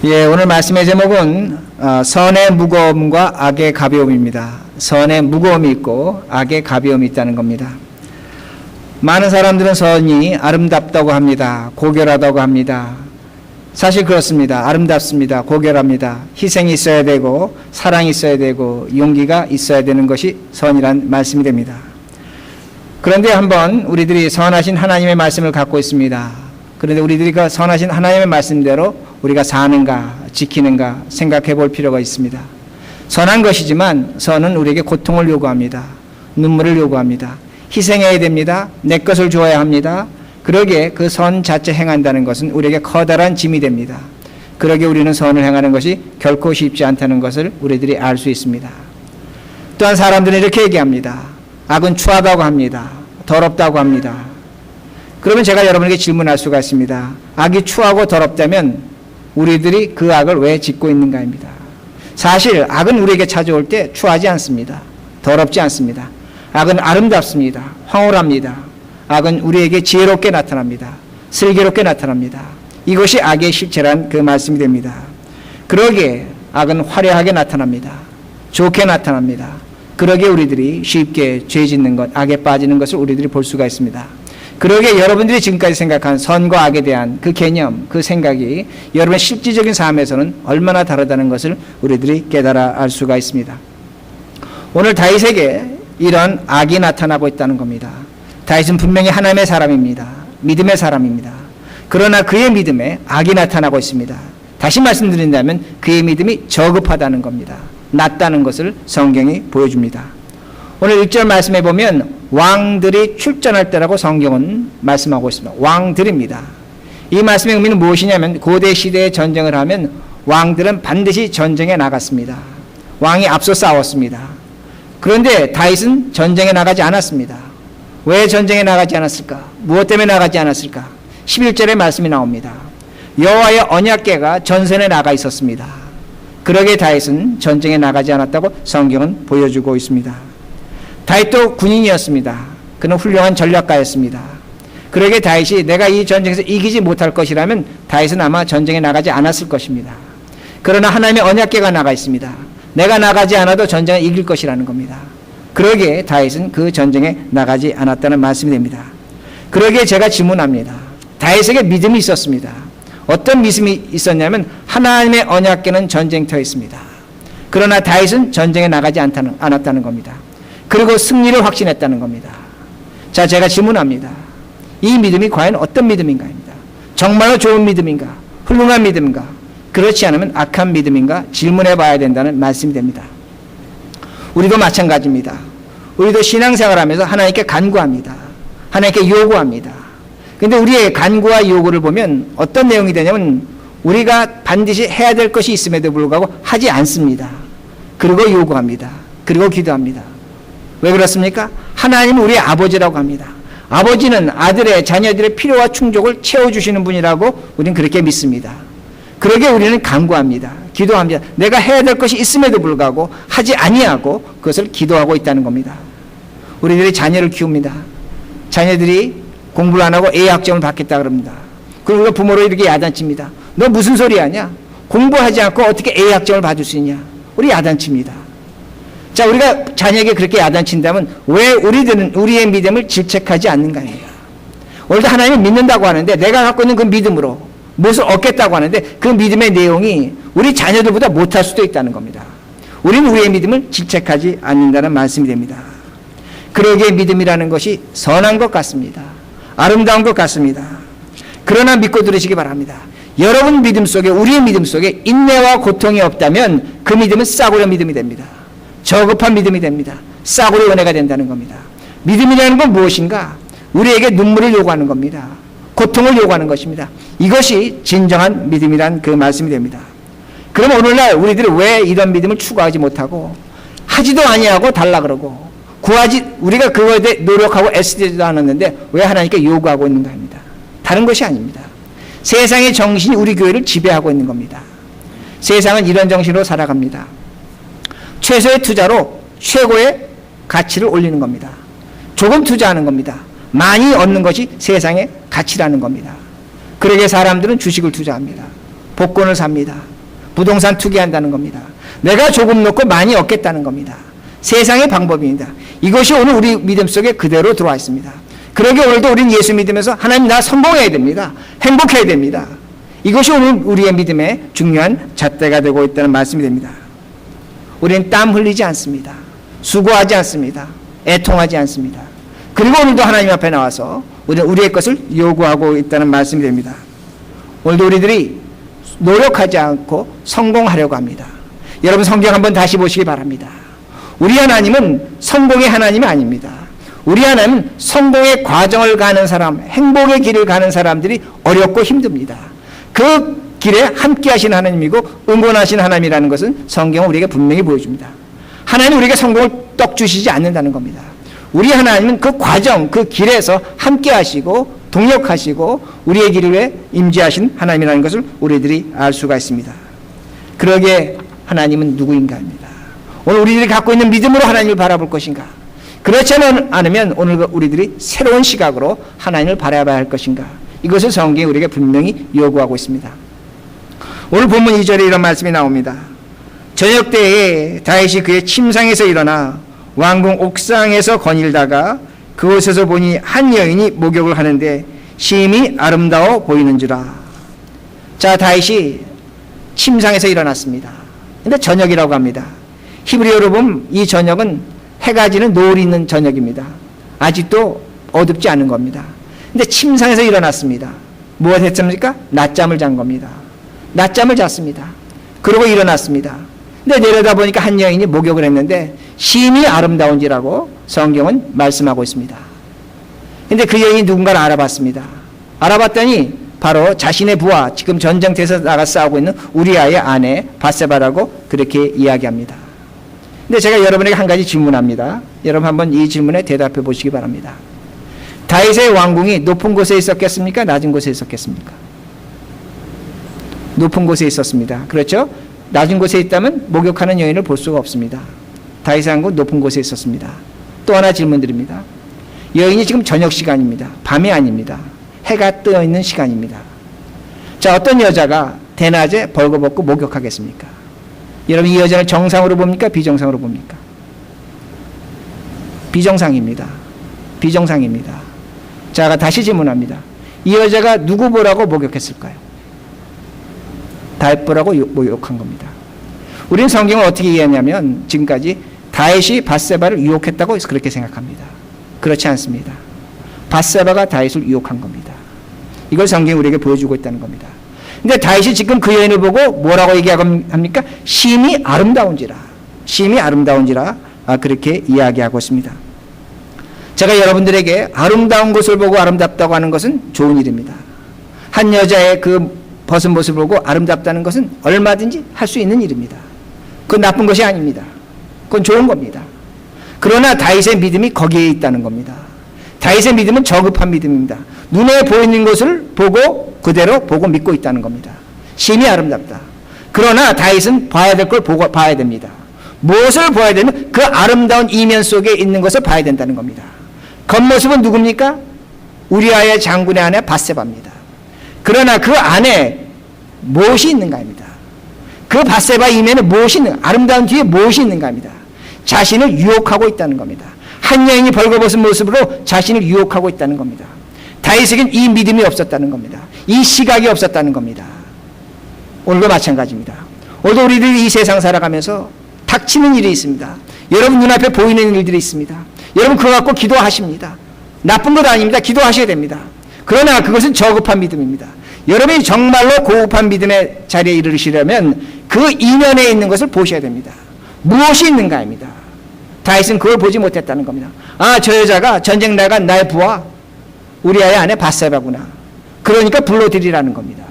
예, 오늘 말씀의 제목은 선의 무거움과 악의 가벼움입니다. 선의 무거움이 있고 악의 가벼움이 있다는 겁니다. 많은 사람들은 선이 아름답다고 합니다. 고결하다고 합니다. 사실 그렇습니다. 아름답습니다. 고결합니다. 희생이 있어야 되고 사랑이 있어야 되고 용기가 있어야 되는 것이 선이란 말씀이 됩니다. 그런데 한번 우리들이 선하신 하나님의 말씀을 갖고 있습니다. 그런데 우리들이 그 선하신 하나님의 말씀대로 우리가 사는가 지키는가 생각해 볼 필요가 있습니다. 선한 것이지만 선은 우리에게 고통을 요구합니다. 눈물을 요구합니다. 희생해야 됩니다. 내 것을 주어야 합니다. 그러기에 그 선 자체 행한다는 것은 우리에게 커다란 짐이 됩니다. 그러기에 우리는 선을 행하는 것이 결코 쉽지 않다는 것을 우리들이 알 수 있습니다. 또한 사람들은 이렇게 얘기합니다. 악은 추하다고 합니다. 더럽다고 합니다. 그러면 제가 여러분에게 질문할 수가 있습니다. 악이 추하고 더럽다면 우리들이 그 악을 왜 짓고 있는가입니다. 사실 악은 우리에게 찾아올 때 추하지 않습니다. 더럽지 않습니다. 악은 아름답습니다. 황홀합니다. 악은 우리에게 지혜롭게 나타납니다. 슬기롭게 나타납니다. 이것이 악의 실체란 그 말씀이 됩니다. 그러기에 악은 화려하게 나타납니다. 좋게 나타납니다. 그러기에 우리들이 쉽게 죄 짓는 것, 악에 빠지는 것을 우리들이 볼 수가 있습니다. 그러기에 여러분들이 지금까지 생각한 선과 악에 대한 그 개념, 그 생각이 여러분의 실질적인 삶에서는 얼마나 다르다는 것을 우리들이 깨달아 알 수가 있습니다. 오늘 다윗에게 이런 악이 나타나고 있다는 겁니다. 다윗은 분명히 하나님의 사람입니다. 믿음의 사람입니다. 그러나 그의 믿음에 악이 나타나고 있습니다. 다시 말씀드린다면 그의 믿음이 저급하다는 겁니다. 낮다는 것을 성경이 보여줍니다. 오늘 1절 말씀해 보면 왕들이 출전할 때라고 성경은 말씀하고 있습니다. 왕들입니다. 이 말씀의 의미는 무엇이냐면 고대 시대에 전쟁을 하면 왕들은 반드시 전쟁에 나갔습니다. 왕이 앞서 싸웠습니다. 그런데 다윗은 전쟁에 나가지 않았습니다. 왜 전쟁에 나가지 않았을까? 무엇 때문에 나가지 않았을까? 11절에 말씀이 나옵니다. 여호와의 언약궤가 전선에 나가 있었습니다. 그러기에 다윗은 전쟁에 나가지 않았다고 성경은 보여주고 있습니다. 다윗도 군인이었습니다. 그는 훌륭한 전략가였습니다. 그러기에 다윗이 내가 이 전쟁에서 이기지 못할 것이라면 다윗은 아마 전쟁에 나가지 않았을 것입니다. 그러나 하나님의 언약궤가 나가 있습니다. 내가 나가지 않아도 전쟁을 이길 것이라는 겁니다. 그러기에 다윗은 그 전쟁에 나가지 않았다는 말씀이 됩니다. 그러기에 제가 질문합니다. 다윗에게 믿음이 있었습니다. 어떤 믿음이 있었냐면 하나님의 언약궤는 전쟁터에 있습니다. 그러나 다윗은 전쟁에 나가지 않았다는 겁니다. 그리고 승리를 확신했다는 겁니다. 자, 제가 질문합니다. 이 믿음이 과연 어떤 믿음인가입니다. 정말로 좋은 믿음인가? 훌륭한 믿음인가? 그렇지 않으면 악한 믿음인가? 질문해 봐야 된다는 말씀이 됩니다. 우리도 마찬가지입니다. 우리도 신앙생활하면서 하나님께 간구합니다. 하나님께 요구합니다. 그런데 우리의 간구와 요구를 보면 어떤 내용이 되냐면 우리가 반드시 해야 될 것이 있음에도 불구하고 하지 않습니다. 그리고 요구합니다. 그리고 기도합니다. 왜 그렇습니까? 하나님은 우리의 아버지라고 합니다. 아버지는 아들의 자녀들의 필요와 충족을 채워주시는 분이라고 우리는 그렇게 믿습니다. 그러기에 우리는 간구합니다. 기도합니다. 내가 해야 될 것이 있음에도 불구하고 하지 아니하고 그것을 기도하고 있다는 겁니다. 우리들이 자녀를 키웁니다. 자녀들이 공부를 안 하고 A학점을 받겠다 그럽니다. 그리고 부모로 이렇게 야단칩니다. 너 무슨 소리 하냐? 공부하지 않고 어떻게 A학점을 받을 수 있냐? 우리 야단칩니다. 자, 우리가 자녀에게 그렇게 야단친다면 왜 우리들은 우리의 믿음을 질책하지 않는가입니다. 오늘도 하나님을 믿는다고 하는데 내가 갖고 있는 그 믿음으로 무엇을 얻겠다고 하는데 그 믿음의 내용이 우리 자녀들보다 못할 수도 있다는 겁니다. 우리는 우리의 믿음을 질책하지 않는다는 말씀이 됩니다. 그러기에 믿음이라는 것이 선한 것 같습니다. 아름다운 것 같습니다. 그러나 믿고 들으시기 바랍니다. 여러분 믿음 속에 우리의 믿음 속에 인내와 고통이 없다면 그 믿음은 싸구려 믿음이 됩니다. 저급한 믿음이 됩니다. 싸구려 은혜가 된다는 겁니다. 믿음이라는 건 무엇인가? 우리에게 눈물을 요구하는 겁니다. 고통을 요구하는 것입니다. 이것이 진정한 믿음이란 그 말씀이 됩니다. 그럼 오늘날 우리들이 왜 이런 믿음을 추구하지 못하고 하지도 아니하고 달라 그러고 우리가 그거에 대해 노력하고 애쓰지도 않았는데 왜 하나님께 요구하고 있는가 합니다. 다른 것이 아닙니다. 세상의 정신이 우리 교회를 지배하고 있는 겁니다. 세상은 이런 정신으로 살아갑니다. 최소의 투자로 최고의 가치를 올리는 겁니다. 조금 투자하는 겁니다. 많이 얻는 것이 세상의 가치라는 겁니다. 그러기에 사람들은 주식을 투자합니다. 복권을 삽니다. 부동산 투기한다는 겁니다. 내가 조금 넣고 많이 얻겠다는 겁니다. 세상의 방법입니다. 이것이 오늘 우리 믿음 속에 그대로 들어와 있습니다. 그러기에 오늘도 우리는 예수 믿으면서 하나님 나 성공해야 됩니다. 행복해야 됩니다. 이것이 오늘 우리의 믿음의 중요한 잣대가 되고 있다는 말씀이 됩니다. 우리는 땀 흘리지 않습니다. 수고하지 않습니다. 애통하지 않습니다. 그리고 오늘도 하나님 앞에 나와서 우리는 우리의 것을 요구하고 있다는 말씀이 됩니다. 오늘도 우리들이 노력하지 않고 성공하려고 합니다. 여러분 성경 한번 다시 보시기 바랍니다. 우리 하나님은 성공의 하나님이 아닙니다. 우리 하나님은 성공의 과정을 가는 사람, 행복의 길을 가는 사람들이 어렵고 힘듭니다. 그 길에 함께 하시는 하나님이고 응원하시는 하나님이라는 것은 성경은 우리에게 분명히 보여줍니다. 하나님은 우리에게 성공을 떡 주시지 않는다는 겁니다. 우리 하나님은 그 과정, 그 길에서 함께 하시고 동역하시고 우리의 길에 임재하신 하나님이라는 것을 우리들이 알 수가 있습니다. 그러기에 하나님은 누구인가 합니다. 오늘 우리들이 갖고 있는 믿음으로 하나님을 바라볼 것인가? 그렇지 않으면 오늘 우리들이 새로운 시각으로 하나님을 바라봐야 할 것인가? 이것을 성경이 우리에게 분명히 요구하고 있습니다. 오늘 본문 2절에 이런 말씀이 나옵니다. 저녁 때에 다윗이 그의 침상에서 일어나 왕궁 옥상에서 거닐다가 그곳에서 보니 한 여인이 목욕을 하는데 심히 아름다워 보이는지라. 자, 다윗이 침상에서 일어났습니다. 근데 저녁이라고 합니다. 히브리어로 보면 이 저녁은 해가 지는 노을이 있는 저녁입니다. 아직도 어둡지 않은 겁니다. 근데 침상에서 일어났습니다. 무엇을 했습니까? 낮잠을 잔 겁니다. 낮잠을 잤습니다. 그러고 일어났습니다. 근데 내려다 보니까 한 여인이 목욕을 했는데 심히 아름다운지라고 성경은 말씀하고 있습니다. 근데 그 여인이 누군가를 알아봤습니다. 알아봤더니 바로 자신의 부하, 지금 전쟁터에서 나가 싸우고 있는 우리아의 아내 밧세바라고 그렇게 이야기합니다. 근데 제가 여러분에게 한 가지 질문합니다. 여러분 한번 이 질문에 대답해 보시기 바랍니다. 다윗의 왕궁이 높은 곳에 있었겠습니까? 낮은 곳에 있었겠습니까? 높은 곳에 있었습니다. 그렇죠? 낮은 곳에 있다면 목욕하는 여인을 볼 수가 없습니다. 다윗의 왕궁은 높은 곳에 있었습니다. 또 하나 질문드립니다. 여인이 지금 저녁 시간입니다. 밤이 아닙니다. 해가 떠 있는 시간입니다. 자, 어떤 여자가 대낮에 벌거벗고 목욕하겠습니까? 여러분 이 여자를 정상으로 봅니까? 비정상으로 봅니까? 비정상입니다. 비정상입니다. 자, 다시 질문합니다. 이 여자가 누구 보라고 목욕했을까요? 다윗 보라고 목욕한 겁니다. 우리는 성경을 어떻게 이해하냐면 지금까지 다윗이 밧세바를 유혹했다고 그렇게 생각합니다. 그렇지 않습니다. 밧세바가 다윗을 유혹한 겁니다. 이걸 성경이 우리에게 보여주고 있다는 겁니다. 근데 다윗이 지금 그 여인을 보고 뭐라고 얘기합니까? 심히 아름다운지라. 심히 아름다운지라. 그렇게 이야기하고 있습니다. 제가 여러분들에게 아름다운 것을 보고 아름답다고 하는 것은 좋은 일입니다. 한 여자의 그 벗은 모습을 보고 아름답다는 것은 얼마든지 할 수 있는 일입니다. 그건 나쁜 것이 아닙니다. 그건 좋은 겁니다. 그러나 다윗의 믿음이 거기에 있다는 겁니다. 다윗의 믿음은 저급한 믿음입니다. 눈에 보이는 것을 보고 그대로 보고 믿고 있다는 겁니다. 심히 아름답다. 그러나 다윗은 봐야 될 걸 보고 봐야 됩니다. 무엇을 봐야 되면 그 아름다운 이면 속에 있는 것을 봐야 된다는 겁니다. 겉모습은 누굽니까? 우리아의 장군의 아내 밧세바입니다. 그러나 그 안에 무엇이 있는가입니다. 그 밧세바 이면에 무엇이 있는가? 아름다운 뒤에 무엇이 있는가입니다. 자신을 유혹하고 있다는 겁니다. 한 여인이 벌거벗은 모습으로 자신을 유혹하고 있다는 겁니다. 다윗에겐 이 믿음이 없었다는 겁니다. 이 시각이 없었다는 겁니다. 오늘도 마찬가지입니다. 오늘도 우리들이 이 세상 살아가면서 닥치는 일이 있습니다. 여러분 눈앞에 보이는 일들이 있습니다. 여러분 그거 갖고 기도하십니다. 나쁜 것 아닙니다. 기도하셔야 됩니다. 그러나 그것은 저급한 믿음입니다. 여러분이 정말로 고급한 믿음의 자리에 이르시려면 그 이면에 있는 것을 보셔야 됩니다. 무엇이 있는가입니다. 다윗은 그걸 보지 못했다는 겁니다. 아, 저 여자가 전쟁 나간 나의 부하 우리아의 아내 밧세바구나. 그러니까 불러들이라는 겁니다.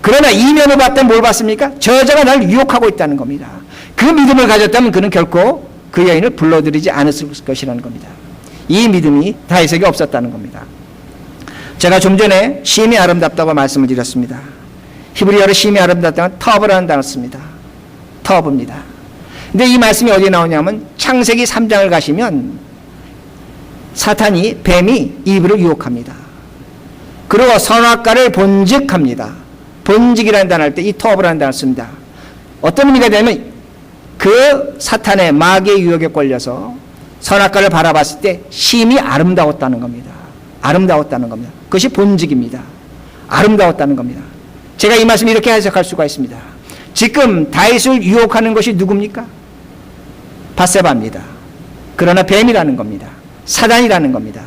그러나 이면을 봤다면 뭘 봤습니까? 저 여자가 나를 유혹하고 있다는 겁니다. 그 믿음을 가졌다면 그는 결코 그 여인을 불러들이지 않았을 것이라는 겁니다. 이 믿음이 다윗에게 없었다는 겁니다. 제가 좀 전에 심히 아름답다고 말씀을 드렸습니다. 히브리어로 심히 아름답다는 터브라는 단어를 씁니다. 터브입니다. 근데 이 말씀이 어디에 나오냐면 창세기 3장을 가시면 사탄이 뱀이 이브를 유혹합니다. 그리고 선악과를 본직합니다. 본직이라는 단어 할 때 이 터브라는 단어를 씁니다. 어떤 의미가 되냐면 그 사탄의 마귀의 유혹에 걸려서 선악과를 바라봤을 때 심히 아름다웠다는 겁니다. 아름다웠다는 겁니다. 그것이 본직입니다. 아름다웠다는 겁니다. 제가 이 말씀 이렇게 해석할 수가 있습니다. 지금 다윗을 유혹하는 것이 누굽니까? 밧세바입니다. 그러나 뱀이라는 겁니다. 사단이라는 겁니다.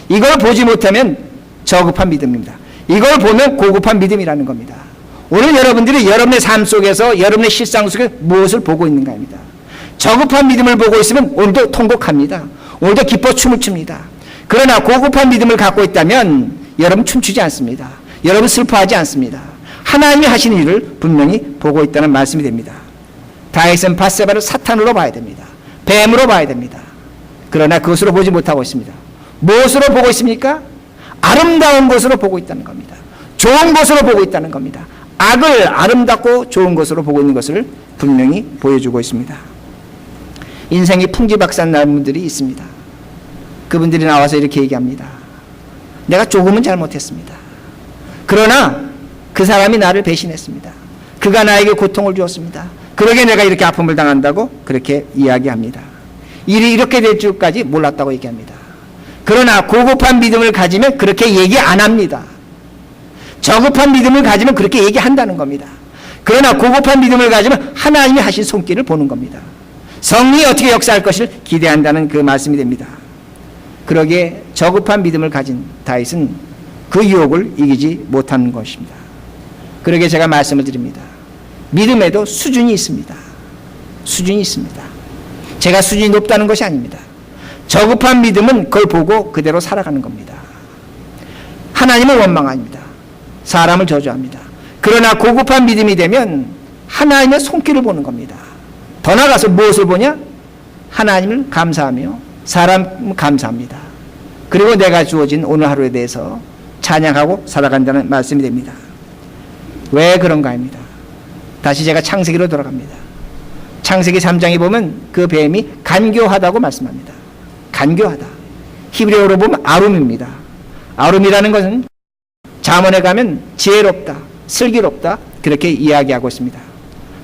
이걸 보지 못하면 저급한 믿음입니다. 이걸 보면 고급한 믿음이라는 겁니다. 오늘 여러분들이 여러분의 삶 속에서 여러분의 실상 속에 무엇을 보고 있는가입니다. 저급한 믿음을 보고 있으면 오늘도 통곡합니다. 오늘도 기뻐 춤을 춥니다. 그러나 고급한 믿음을 갖고 있다면 여러분 춤추지 않습니다. 여러분 슬퍼하지 않습니다. 하나님이 하시는 일을 분명히 보고 있다는 말씀이 됩니다. 다윗은 밧세바를 사탄으로 봐야 됩니다. 뱀으로 봐야 됩니다. 그러나 그것으로 보지 못하고 있습니다. 무엇으로 보고 있습니까? 아름다운 것으로 보고 있다는 겁니다. 좋은 것으로 보고 있다는 겁니다. 악을 아름답고 좋은 것으로 보고 있는 것을 분명히 보여주고 있습니다. 인생이 풍지박산 난 분들이 있습니다. 그분들이 나와서 이렇게 얘기합니다. 내가 조금은 잘못했습니다. 그러나 그 사람이 나를 배신했습니다. 그가 나에게 고통을 주었습니다. 그러게 내가 이렇게 아픔을 당한다고 그렇게 이야기합니다. 일이 이렇게 될 줄까지 몰랐다고 얘기합니다. 그러나 고급한 믿음을 가지면 그렇게 얘기 안 합니다. 저급한 믿음을 가지면 그렇게 얘기한다는 겁니다. 그러나 고급한 믿음을 가지면 하나님이 하신 손길을 보는 겁니다. 성령이 어떻게 역사할 것을 기대한다는 그 말씀이 됩니다. 그러기에 저급한 믿음을 가진 다윗은 그 유혹을 이기지 못하는 것입니다. 그러기에 제가 말씀을 드립니다. 믿음에도 수준이 있습니다. 수준이 있습니다. 제가 수준이 높다는 것이 아닙니다. 저급한 믿음은 그걸 보고 그대로 살아가는 겁니다. 하나님을 원망합니다. 사람을 저주합니다. 그러나 고급한 믿음이 되면 하나님의 손길을 보는 겁니다. 더 나아가서 무엇을 보냐? 하나님을 감사하며 사람을 감사합니다. 그리고 내가 주어진 오늘 하루에 대해서 찬양하고 살아간다는 말씀이 됩니다. 왜 그런가 합니다. 다시 제가 창세기로 돌아갑니다. 창세기 3장에 보면 그 뱀이 간교하다고 말씀합니다. 간교하다. 히브리어로 보면 아룸입니다. 아룸이라는 것은 잠언에 가면 지혜롭다, 슬기롭다 그렇게 이야기하고 있습니다.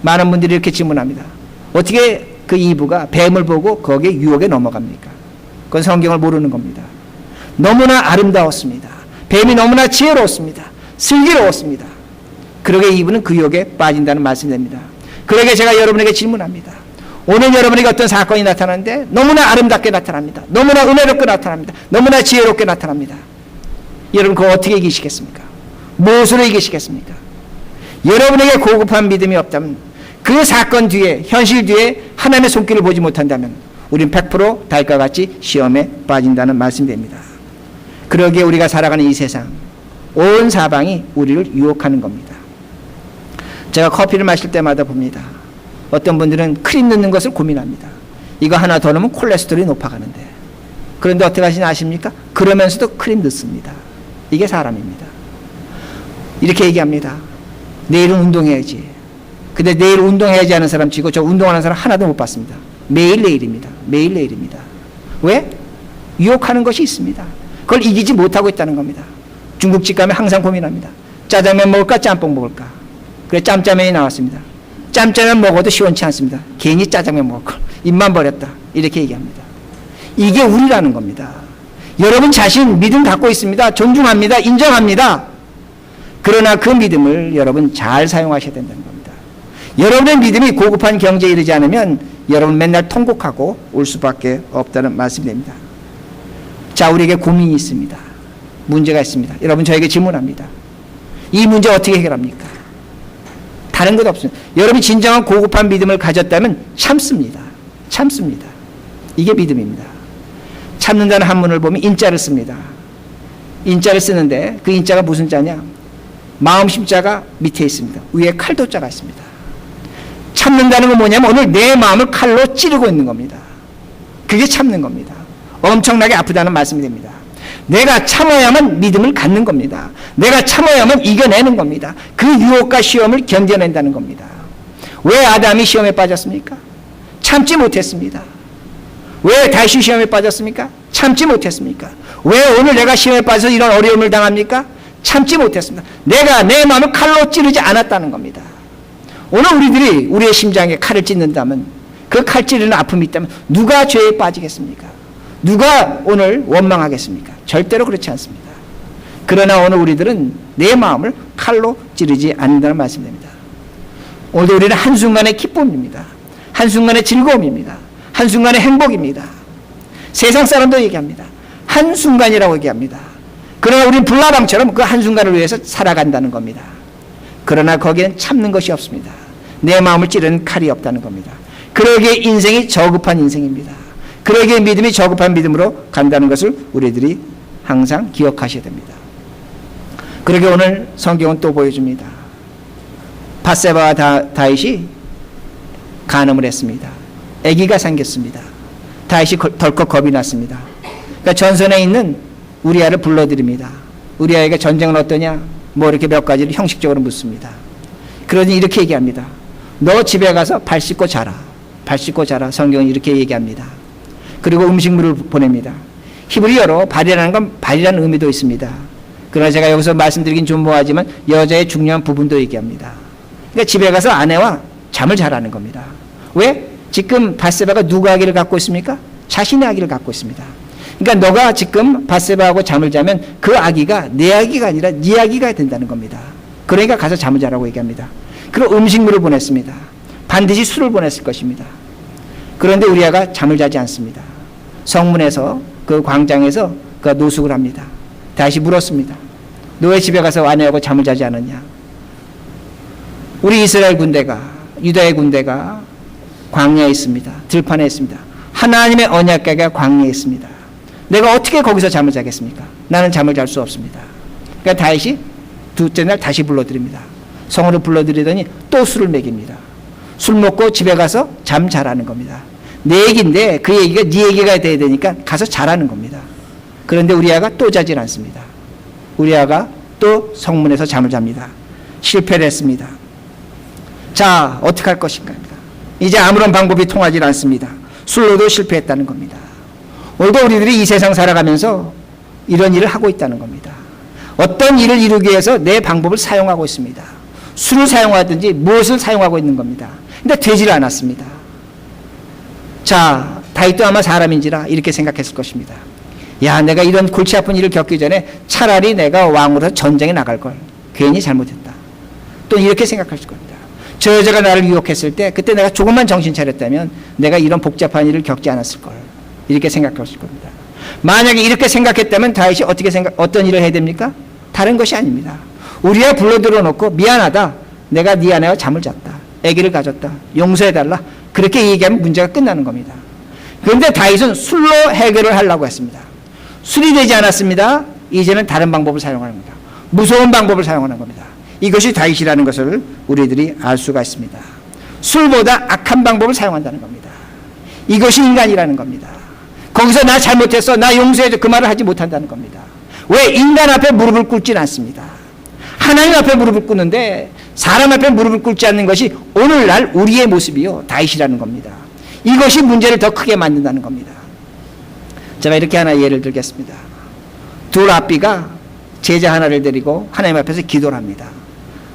많은 분들이 이렇게 질문합니다. 어떻게 그 이브가 뱀을 보고 거기에 유혹에 넘어갑니까? 그건 성경을 모르는 겁니다. 너무나 아름다웠습니다. 뱀이 너무나 지혜로웠습니다. 슬기로웠습니다. 그러게 이브는 그 유혹에 빠진다는 말씀이 됩니다. 그러게 제가 여러분에게 질문합니다. 오늘 여러분에게 어떤 사건이 나타나는데 너무나 아름답게 나타납니다. 너무나 은혜롭게 나타납니다. 너무나 지혜롭게 나타납니다. 여러분 그거 어떻게 이기시겠습니까? 무엇으로 이기시겠습니까? 여러분에게 고급한 믿음이 없다면 그 사건 뒤에 현실 뒤에 하나님의 손길을 보지 못한다면 우린 100% 다윗과 같이 시험에 빠진다는 말씀이 됩니다. 그러기에 우리가 살아가는 이 세상 온 사방이 우리를 유혹하는 겁니다. 제가 커피를 마실 때마다 봅니다. 어떤 분들은 크림 넣는 것을 고민합니다. 이거 하나 더 넣으면 콜레스테롤이 높아가는데 그런데 어떻게 하시나 아십니까? 그러면서도 크림 넣습니다. 이게 사람입니다. 이렇게 얘기합니다. 내일은 운동해야지. 근데 내일 운동해야지 하는 사람 치고 저 운동하는 사람 하나도 못 봤습니다. 매일 내일입니다. 매일 내일입니다. 왜? 유혹하는 것이 있습니다. 그걸 이기지 못하고 있다는 겁니다. 중국집 가면 항상 고민합니다. 짜장면 먹을까 짬뽕 먹을까. 그래 짬짜면이 나왔습니다. 짬짜면 먹어도 시원치 않습니다. 괜히 짜장면 먹을 걸. 입만 버렸다. 이렇게 얘기합니다. 이게 우리라는 겁니다. 여러분 자신 믿음 갖고 있습니다. 존중합니다. 인정합니다. 그러나 그 믿음을 여러분 잘 사용하셔야 된다는 겁니다. 여러분의 믿음이 고급한 경제에 이르지 않으면 여러분 맨날 통곡하고 올 수밖에 없다는 말씀입니다. 자, 우리에게 고민이 있습니다. 문제가 있습니다. 여러분 저에게 질문합니다. 이 문제 어떻게 해결합니까? 다른 것 없습니다. 여러분이 진정한 고급한 믿음을 가졌다면 참습니다. 참습니다. 이게 믿음입니다. 참는다는 한문을 보면 인자를 씁니다. 인자를 쓰는데 그 인자가 무슨 자냐? 마음 심자가 밑에 있습니다. 위에 칼도자가 있습니다. 참는다는 건 뭐냐면 오늘 내 마음을 칼로 찌르고 있는 겁니다. 그게 참는 겁니다. 엄청나게 아프다는 말씀이 됩니다. 내가 참아야만 믿음을 갖는 겁니다. 내가 참아야만 이겨내는 겁니다. 그 유혹과 시험을 견뎌낸다는 겁니다. 왜 아담이 시험에 빠졌습니까? 참지 못했습니다. 왜 다윗이 시험에 빠졌습니까? 참지 못했습니까? 왜 오늘 내가 시험에 빠져서 이런 어려움을 당합니까? 참지 못했습니다. 내가 내 마음을 칼로 찌르지 않았다는 겁니다. 오늘 우리들이 우리의 심장에 칼을 찢는다면, 그 칼 찌르는 아픔이 있다면 누가 죄에 빠지겠습니까? 누가 오늘 원망하겠습니까? 절대로 그렇지 않습니다. 그러나 오늘 우리들은 내 마음을 칼로 찌르지 않는다는 말씀입니다. 오늘도 우리는 한순간의 기쁨입니다. 한순간의 즐거움입니다. 한순간의 행복입니다. 세상 사람도 얘기합니다. 한순간이라고 얘기합니다. 그러나 우리는 불나방처럼 그 한순간을 위해서 살아간다는 겁니다. 그러나 거기엔 참는 것이 없습니다. 내 마음을 찌르는 칼이 없다는 겁니다. 그러기에 인생이 저급한 인생입니다. 그러기에 믿음이 저급한 믿음으로 간다는 것을 우리들이 항상 기억하셔야 됩니다. 그러게 오늘 성경은 또 보여줍니다. 밧세바와 다윗이 간음을 했습니다. 아기가 생겼습니다. 다윗이 덜컥 겁이 났습니다. 그러니까 전선에 있는 우리아를 불러드립니다. 우리아에게 전쟁은 어떠냐? 뭐 이렇게 몇 가지를 형식적으로 묻습니다. 그러니 이렇게 얘기합니다. 너 집에 가서 발 씻고 자라. 발 씻고 자라. 성경은 이렇게 얘기합니다. 그리고 음식물을 보냅니다. 히브리어로 발이라는 건 발이라는 의미도 있습니다. 그러나 제가 여기서 말씀드리긴 좀 뭐하지만 여자의 중요한 부분도 얘기합니다. 그러니까 집에 가서 아내와 잠을 자라는 겁니다. 왜? 지금 밧세바가 누구 아기를 갖고 있습니까? 자신의 아기를 갖고 있습니다. 그러니까 너가 지금 밧세바하고 잠을 자면 그 아기가 내 아기가 아니라 네 아기가 된다는 겁니다. 그러니까 가서 잠을 자라고 얘기합니다. 그리고 음식물을 보냈습니다. 반드시 술을 보냈을 것입니다. 그런데 우리아가 잠을 자지 않습니다. 성문에서 그 광장에서 그 노숙을 합니다. 다시 물었습니다. 너 왜 집에 가서 아내하고 잠을 자지 않았냐? 우리 이스라엘 군대가, 유다의 군대가 광야에 있습니다. 들판에 있습니다. 하나님의 언약궤가 광야에 있습니다. 내가 어떻게 거기서 잠을 자겠습니까? 나는 잠을 잘 수 없습니다. 그러니까 다윗이 둘째 날 다시 불러드립니다. 성으로 불러드리더니 또 술을 먹입니다. 술 먹고 집에 가서 잠 자라는 겁니다. 내 얘기인데 그 얘기가 네 얘기가 돼야 되니까 가서 자라는 겁니다. 그런데 우리아가 또 자질 않습니다. 우리아가 또 성문에서 잠을 잡니다. 실패를 했습니다. 자, 어떻게 할 것인가? 이제 아무런 방법이 통하지 않습니다. 술로도 실패했다는 겁니다. 오늘도 우리들이 이 세상 살아가면서 이런 일을 하고 있다는 겁니다. 어떤 일을 이루기 위해서 내 방법을 사용하고 있습니다. 술을 사용하든지 무엇을 사용하고 있는 겁니다. 근데 되지를 않았습니다. 자, 다윗도 아마 사람인지라 이렇게 생각했을 것입니다. 야, 내가 이런 골치 아픈 일을 겪기 전에 차라리 내가 왕으로 전쟁에 나갈 걸. 괜히 잘못했다. 또 이렇게 생각하실 겁니다. 저 여자가 나를 유혹했을 때 그때 내가 조금만 정신 차렸다면 내가 이런 복잡한 일을 겪지 않았을 걸. 이렇게 생각하실 겁니다. 만약에 이렇게 생각했다면 다윗이 어떤 일을 해야 됩니까? 다른 것이 아닙니다. 우리야 불러들어 놓고 미안하다. 내가 네 아내와 잠을 잤다. 아기를 가졌다. 용서해달라. 그렇게 얘기하면 문제가 끝나는 겁니다. 그런데 다윗은 술로 해결을 하려고 했습니다. 술이 되지 않았습니다. 이제는 다른 방법을 사용하는 겁니다. 무서운 방법을 사용하는 겁니다. 이것이 다윗이라는 것을 우리들이 알 수가 있습니다. 술보다 악한 방법을 사용한다는 겁니다. 이것이 인간이라는 겁니다. 거기서 나 잘못했어, 나 용서해줘, 그 말을 하지 못한다는 겁니다. 왜? 인간 앞에 무릎을 꿇지는 않습니다. 하나님 앞에 무릎을 꿇는데 사람 앞에 무릎을 꿇지 않는 것이 오늘날 우리의 모습이요, 다윗이라는 겁니다. 이것이 문제를 더 크게 만든다는 겁니다. 제가 이렇게 하나 예를 들겠습니다. 두 랍비가 제자 하나를 데리고 하나님 앞에서 기도를 합니다.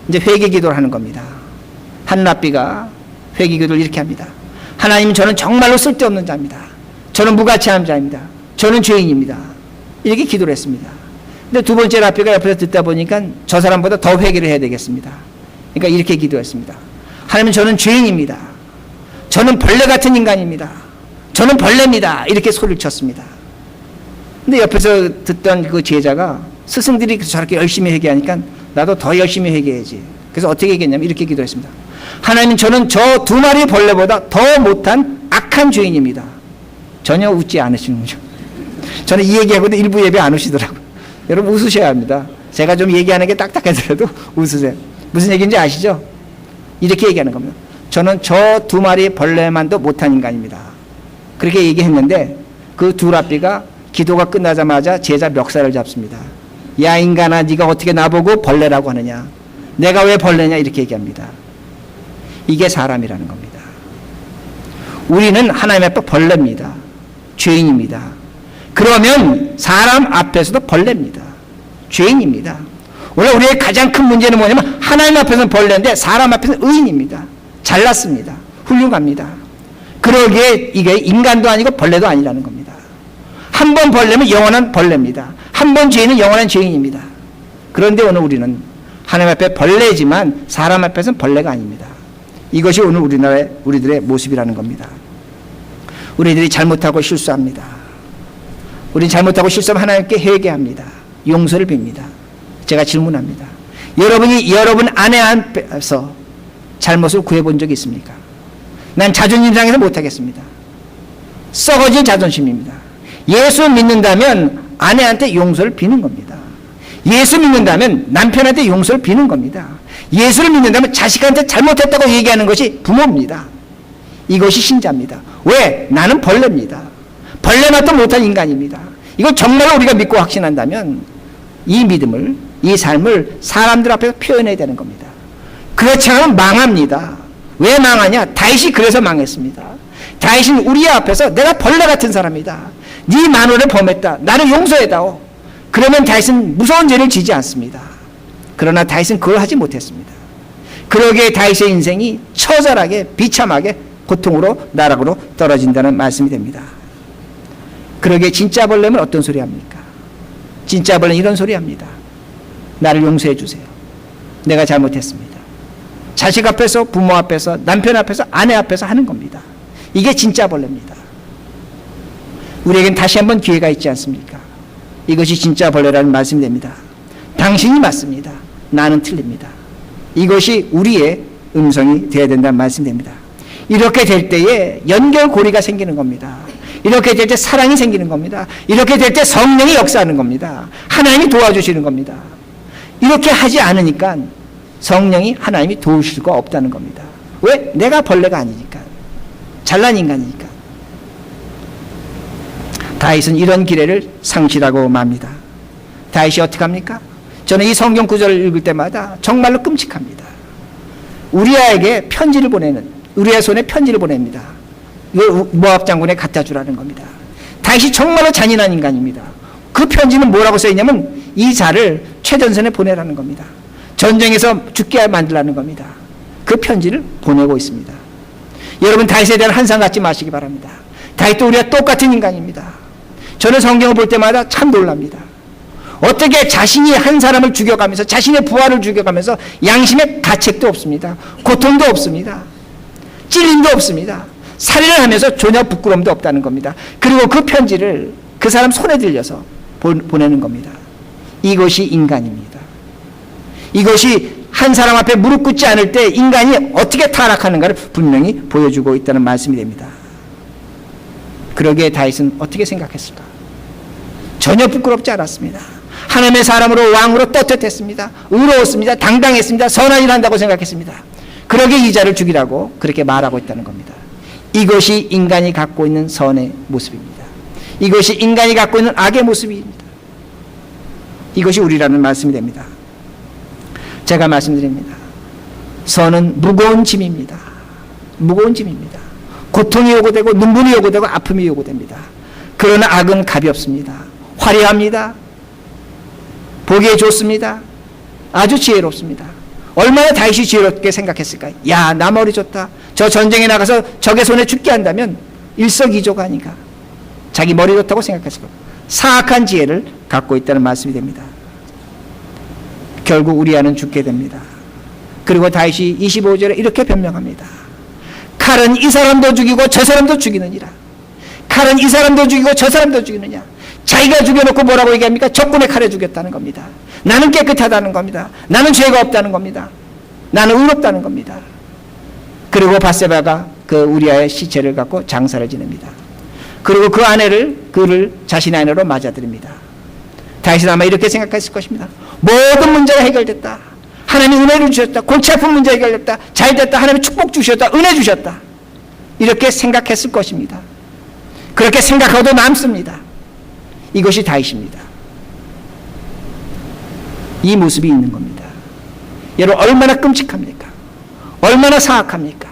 이제 회개 기도를 하는 겁니다. 한 랍비가 회개 기도를 이렇게 합니다. 하나님, 저는 정말로 쓸데없는 자입니다. 저는 무가치한 자입니다. 저는 죄인입니다. 이렇게 기도를 했습니다. 근데 두 번째 랍비가 옆에서 듣다 보니까 저 사람보다 더 회개를 해야 되겠습니다. 그러니까 이렇게 기도했습니다. 하나님, 저는 죄인입니다. 저는 벌레 같은 인간입니다. 저는 벌레입니다. 이렇게 소리를 쳤습니다. 근데 옆에서 듣던 그 제자가 스승들이 저렇게 열심히 회개하니까 나도 더 열심히 회개해야지. 그래서 어떻게 얘기했냐면 이렇게 기도했습니다. 하나님, 저는 저 두 마리 벌레보다 더 못한 악한 죄인입니다. 전혀 웃지 않으시는군요. 저는 이 얘기하고도 일부 예배 안 오시더라고요. 여러분 웃으셔야 합니다. 제가 좀 얘기하는 게 딱딱하더라도 웃으세요. 무슨 얘기인지 아시죠? 이렇게 얘기하는 겁니다. 저는 저 두 마리 벌레만도 못한 인간입니다. 그렇게 얘기했는데 그 두 랍비가 기도가 끝나자마자 제자 멱살을 잡습니다. 야, 인간아, 네가 어떻게 나보고 벌레라고 하느냐? 내가 왜 벌레냐? 이렇게 얘기합니다. 이게 사람이라는 겁니다. 우리는 하나님 앞에 벌레입니다. 죄인입니다. 그러면 사람 앞에서도 벌레입니다. 죄인입니다. 오늘 우리의 가장 큰 문제는 뭐냐면 하나님 앞에서는 벌레인데 사람 앞에서는 의인입니다. 잘났습니다. 훌륭합니다. 그러기에 이게 인간도 아니고 벌레도 아니라는 겁니다. 한 번 벌레면 영원한 벌레입니다. 한 번 죄인은 영원한 죄인입니다. 그런데 오늘 우리는 하나님 앞에 벌레지만 사람 앞에서는 벌레가 아닙니다. 이것이 오늘 우리들의 모습이라는 겁니다. 우리들이 잘못하고 실수합니다. 우리는 잘못하고 실수하면 하나님께 회개합니다. 용서를 빕니다. 제가 질문합니다. 여러분이 여러분 아내 앞에서 잘못을 구해본 적이 있습니까? 난 자존심 상해서 못하겠습니다. 썩어질 자존심입니다. 예수 믿는다면 아내한테 용서를 비는 겁니다. 예수 믿는다면 남편한테 용서를 비는 겁니다. 예수를 믿는다면 자식한테 잘못했다고 얘기하는 것이 부모입니다. 이것이 신자입니다. 왜? 나는 벌레입니다. 벌레 맛도 못한 인간입니다. 이걸 정말로 우리가 믿고 확신한다면 이 믿음을, 이 삶을 사람들 앞에서 표현해야 되는 겁니다. 그렇지 않으면 망합니다. 왜 망하냐? 다윗이 그래서 망했습니다. 다윗은 우리아 앞에서 내가 벌레 같은 사람이다. 네 만호를 범했다. 나를 용서해다오. 그러면 다윗은 무서운 죄를 지지 않습니다. 그러나 다윗은 그걸 하지 못했습니다. 그러기에 다윗의 인생이 처절하게 비참하게 고통으로 나락으로 떨어진다는 말씀이 됩니다. 그러기에 진짜 벌레는 어떤 소리 합니까? 진짜 벌레는 이런 소리 합니다. 나를 용서해 주세요. 내가 잘못했습니다. 자식 앞에서, 부모 앞에서, 남편 앞에서, 아내 앞에서 하는 겁니다. 이게 진짜 벌레입니다. 우리에겐 다시 한번 기회가 있지 않습니까? 이것이 진짜 벌레라는 말씀이 됩니다. 당신이 맞습니다. 나는 틀립니다. 이것이 우리의 음성이 되어야 된다는 말씀이 됩니다. 이렇게 될 때에 연결고리가 생기는 겁니다. 이렇게 될 때 사랑이 생기는 겁니다. 이렇게 될 때 성령이 역사하는 겁니다. 하나님이 도와주시는 겁니다. 이렇게 하지 않으니까 성령이 하나님이 도우실 수가 없다는 겁니다. 왜? 내가 벌레가 아니니까. 잘난 인간이니까. 다윗은 이런 기회를 상실하고 맙니다. 다윗이 어떻게 합니까? 저는 이 성경 구절을 읽을 때마다 정말로 끔찍합니다. 우리아에게 편지를 보내는, 우리아 손에 편지를 보냅니다. 이걸 모압 장군에 갖다 주라는 겁니다. 다윗이 정말로 잔인한 인간입니다. 그 편지는 뭐라고 써있냐면 이 자를 최전선에 보내라는 겁니다. 전쟁에서 죽게 만들라는 겁니다. 그 편지를 보내고 있습니다. 여러분 다윗에 대한 한상 갖지 마시기 바랍니다. 다윗도 우리와 똑같은 인간입니다. 저는 성경을 볼 때마다 참 놀랍니다. 어떻게 자신이 한 사람을 죽여가면서 자신의 부하를 죽여가면서 양심의 가책도 없습니다. 고통도 없습니다. 찔림도 없습니다. 살인을 하면서 전혀 부끄러움도 없다는 겁니다. 그리고 그 편지를 그 사람 손에 들려서 보내는 겁니다. 이것이 인간입니다. 이것이 한 사람 앞에 무릎 꿇지 않을 때 인간이 어떻게 타락하는가를 분명히 보여주고 있다는 말씀이 됩니다. 그러기에 다윗은 어떻게 생각했을까? 전혀 부끄럽지 않았습니다. 하나님의 사람으로 왕으로 떳떳했습니다. 의로웠습니다. 당당했습니다. 선한 일을 한다고 생각했습니다. 그러기에 이 자를 죽이라고 그렇게 말하고 있다는 겁니다. 이것이 인간이 갖고 있는 선의 모습입니다. 이것이 인간이 갖고 있는 악의 모습입니다. 이것이 우리라는 말씀이 됩니다. 제가 말씀드립니다. 선은 무거운 짐입니다. 무거운 짐입니다. 고통이 요구되고 눈물이 요구되고 아픔이 요구됩니다. 그러나 악은 가볍습니다. 화려합니다. 보기에 좋습니다. 아주 지혜롭습니다. 얼마나 다윗이 지혜롭게 생각했을까요? 야, 나 머리 좋다. 저 전쟁에 나가서 적의 손에 죽게 한다면 일석이조가 아닌가. 자기 머리 좋다고 생각했을 겁니다. 사악한 지혜를 갖고 있다는 말씀이 됩니다. 결국 우리아는 죽게 됩니다. 그리고 다윗이 25절에 이렇게 변명합니다. 칼은 이 사람도 죽이고 저 사람도 죽이느니라. 칼은 이 사람도 죽이고 저 사람도 죽이느냐. 자기가 죽여놓고 뭐라고 얘기합니까? 적군의 칼에 죽였다는 겁니다. 나는 깨끗하다는 겁니다. 나는 죄가 없다는 겁니다. 나는 의롭다는 겁니다. 그리고 밧세바가 그 우리아의 시체를 갖고 장사를 지냅니다. 그리고 그 아내를 그를 자신의 아내로 맞아들입니다. 다윗은 아마 이렇게 생각했을 것입니다. 모든 문제가 해결됐다. 하나님이 은혜를 주셨다. 골치 아픈 문제 해결됐다. 잘됐다. 하나님이 축복 주셨다. 은혜 주셨다. 이렇게 생각했을 것입니다. 그렇게 생각하고도 남습니다. 이것이 다윗입니다. 이 모습이 있는 겁니다. 여러분 얼마나 끔찍합니까? 얼마나 사악합니까?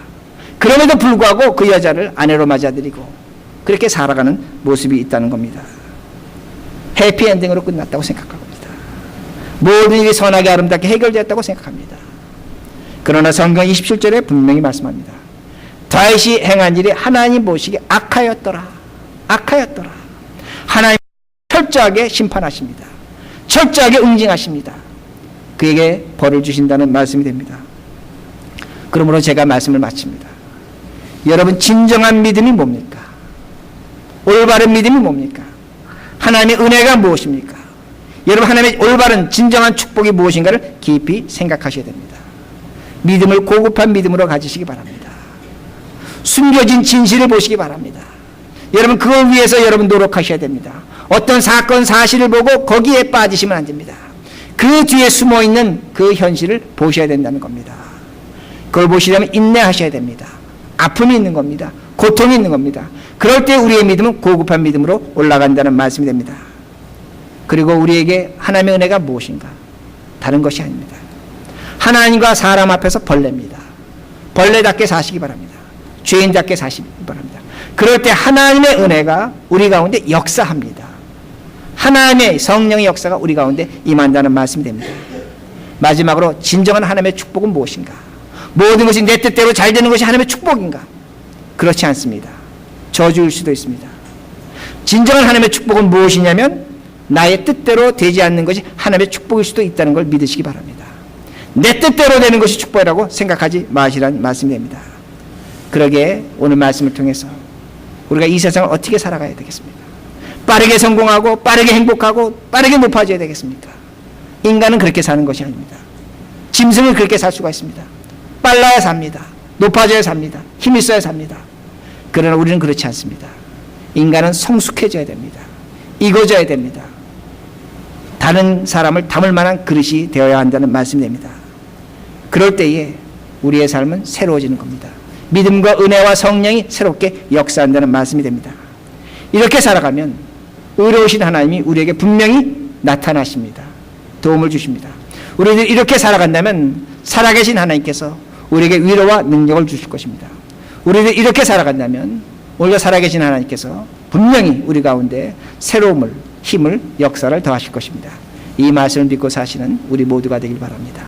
그럼에도 불구하고 그 여자를 아내로 맞아들이고 그렇게 살아가는 모습이 있다는 겁니다. 해피엔딩으로 끝났다고 생각합니다. 모든 일이 선하게 아름답게 해결되었다고 생각합니다. 그러나 성경 27절에 분명히 말씀합니다. 다윗이 행한 일이 하나님 보시기에 악하였더라. 악하였더라. 하나님 철저하게 심판하십니다. 철저하게 응징하십니다. 그에게 벌을 주신다는 말씀이 됩니다. 그러므로 제가 말씀을 마칩니다. 여러분, 진정한 믿음이 뭡니까? 올바른 믿음이 뭡니까? 하나님의 은혜가 무엇입니까? 여러분, 하나님의 올바른 진정한 축복이 무엇인가를 깊이 생각하셔야 됩니다. 믿음을 고급한 믿음으로 가지시기 바랍니다. 숨겨진 진실을 보시기 바랍니다. 여러분, 그걸 위해서 여러분 노력하셔야 됩니다. 어떤 사건 사실을 보고 거기에 빠지시면 안 됩니다. 그 뒤에 숨어있는 그 현실을 보셔야 된다는 겁니다. 그걸 보시려면 인내하셔야 됩니다. 아픔이 있는 겁니다. 고통이 있는 겁니다. 그럴 때 우리의 믿음은 고급한 믿음으로 올라간다는 말씀이 됩니다. 그리고 우리에게 하나님의 은혜가 무엇인가? 다른 것이 아닙니다. 하나님과 사람 앞에서 벌레입니다. 벌레답게 사시기 바랍니다. 죄인답게 사시기 바랍니다. 그럴 때 하나님의 은혜가 우리 가운데 역사합니다. 하나님의 성령의 역사가 우리 가운데 임한다는 말씀이 됩니다. 마지막으로 진정한 하나님의 축복은 무엇인가? 모든 것이 내 뜻대로 잘 되는 것이 하나님의 축복인가? 그렇지 않습니다. 저주일 수도 있습니다. 진정한 하나님의 축복은 무엇이냐면 나의 뜻대로 되지 않는 것이 하나님의 축복일 수도 있다는 걸 믿으시기 바랍니다. 내 뜻대로 되는 것이 축복이라고 생각하지 마시라는 말씀이 됩니다. 그러기에 오늘 말씀을 통해서 우리가 이 세상을 어떻게 살아가야 되겠습니까? 빠르게 성공하고 빠르게 행복하고 빠르게 높아져야 되겠습니까? 인간은 그렇게 사는 것이 아닙니다. 짐승은 그렇게 살 수가 있습니다. 빨라야 삽니다. 높아져야 삽니다. 힘 있어야 삽니다. 그러나 우리는 그렇지 않습니다. 인간은 성숙해져야 됩니다. 익어져야 됩니다. 다른 사람을 담을 만한 그릇이 되어야 한다는 말씀이 됩니다. 그럴 때에 우리의 삶은 새로워지는 겁니다. 믿음과 은혜와 성령이 새롭게 역사한다는 말씀이 됩니다. 이렇게 살아가면 의로우신 하나님이 우리에게 분명히 나타나십니다. 도움을 주십니다. 우리들 이렇게 살아간다면 살아계신 하나님께서 우리에게 위로와 능력을 주실 것입니다. 우리들 이렇게 살아간다면 오히려 살아계신 하나님께서 분명히 우리 가운데 새로움을, 힘을, 역사를 더하실 것입니다. 이 말씀을 믿고 사시는 우리 모두가 되길 바랍니다.